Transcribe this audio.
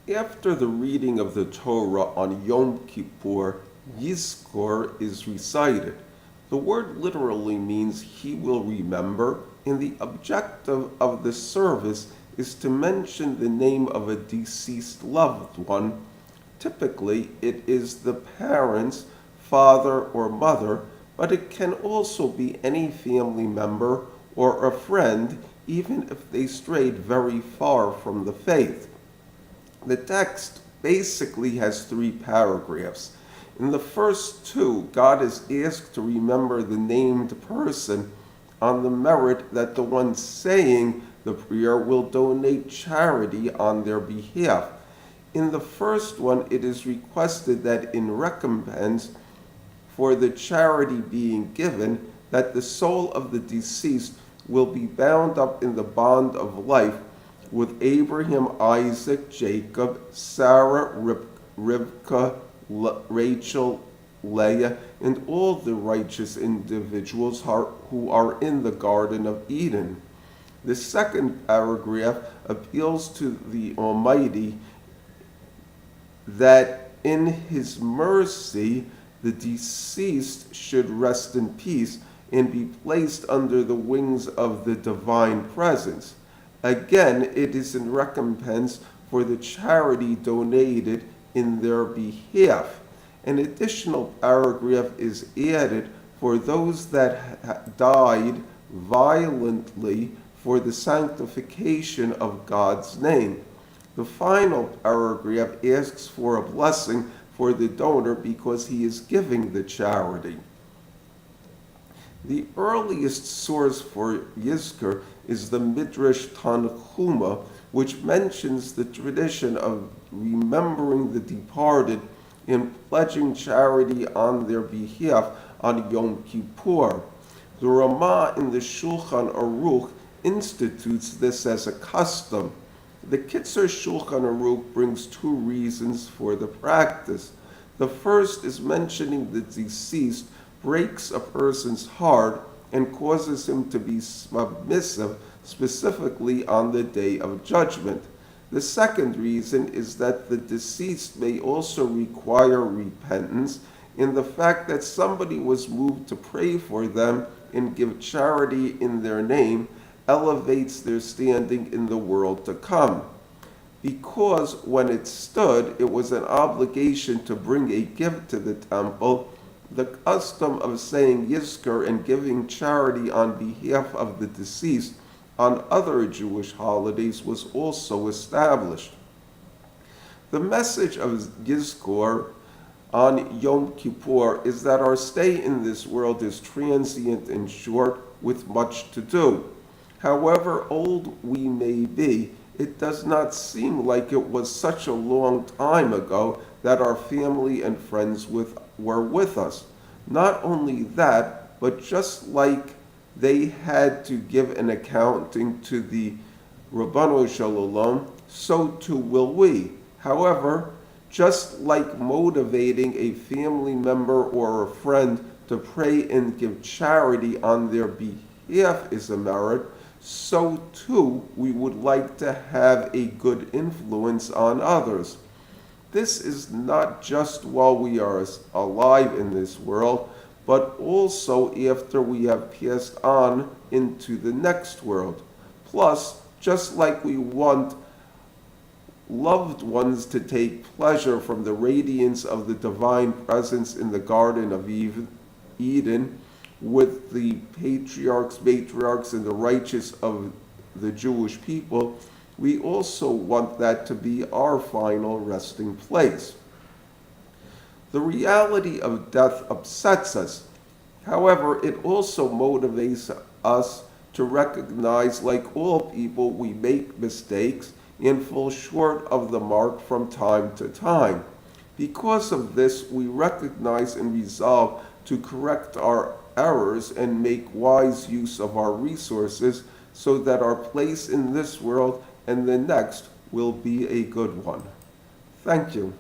After the reading of the Torah on Yom Kippur, Yizkor is recited. The word literally means he will remember, and the objective of the service is to mention the name of a deceased loved one. Typically, it is the parents, father, or mother, but it can also be any family member or a friend, even if they strayed very far from the faith. The text basically has 3 paragraphs. In the first 2, God is asked to remember the named person on the merit that the one saying the prayer will donate charity on their behalf. In the first one, it is requested that in recompense for the charity being given, that the soul of the deceased will be bound up in the bond of life with Abraham, Isaac, Jacob, Sarah, Rivka, Rachel, Leah, and all the righteous individuals who are in the Garden of Eden. The second paragraph appeals to the Almighty that in His mercy the deceased should rest in peace and be placed under the wings of the divine presence. Again, it is in recompense for the charity donated in their behalf. An additional paragraph is added for those that died violently for the sanctification of God's name. The final paragraph asks for a blessing for the donor because he is giving the charity. The earliest source for Yizkor is the Midrash Tanchuma, which mentions the tradition of remembering the departed and pledging charity on their behalf on Yom Kippur. The Ramah in the Shulchan Aruch institutes this as a custom. The Kitzur Shulchan Aruch brings 2 reasons for the practice. The first is mentioning the deceased breaks a person's heart and causes him to be submissive, specifically on the day of judgment. The second reason is that the deceased may also require repentance in the fact that somebody was moved to pray for them and give charity in their name elevates their standing in the world to come. Because when it stood, it was an obligation to bring a gift to the temple, the custom of saying Yizkor and giving charity on behalf of the deceased on other Jewish holidays was also established. The message of Yizkor on Yom Kippur is that our stay in this world is transient and short with much to do. However old we may be, it does not seem like it was such a long time ago that our family and friends were with us. Not only that, but just like they had to give an accounting to the Rabbanu Shalom, so too will we. However, just like motivating a family member or a friend to pray and give charity on their behalf is a merit, so too we would like to have a good influence on others. This is not just while we are alive in this world, but also after we have passed on into the next world. Plus, just like we want loved ones to take pleasure from the radiance of the divine presence in the Garden of Eden, with the patriarchs, matriarchs, and the righteous of the Jewish people, we also want that to be our final resting place. The reality of death upsets us. However, it also motivates us to recognize, like all people, we make mistakes and fall short of the mark from time to time. Because of this, we recognize and resolve to correct our errors and make wise use of our resources so that our place in this world and the next will be a good one. Thank you.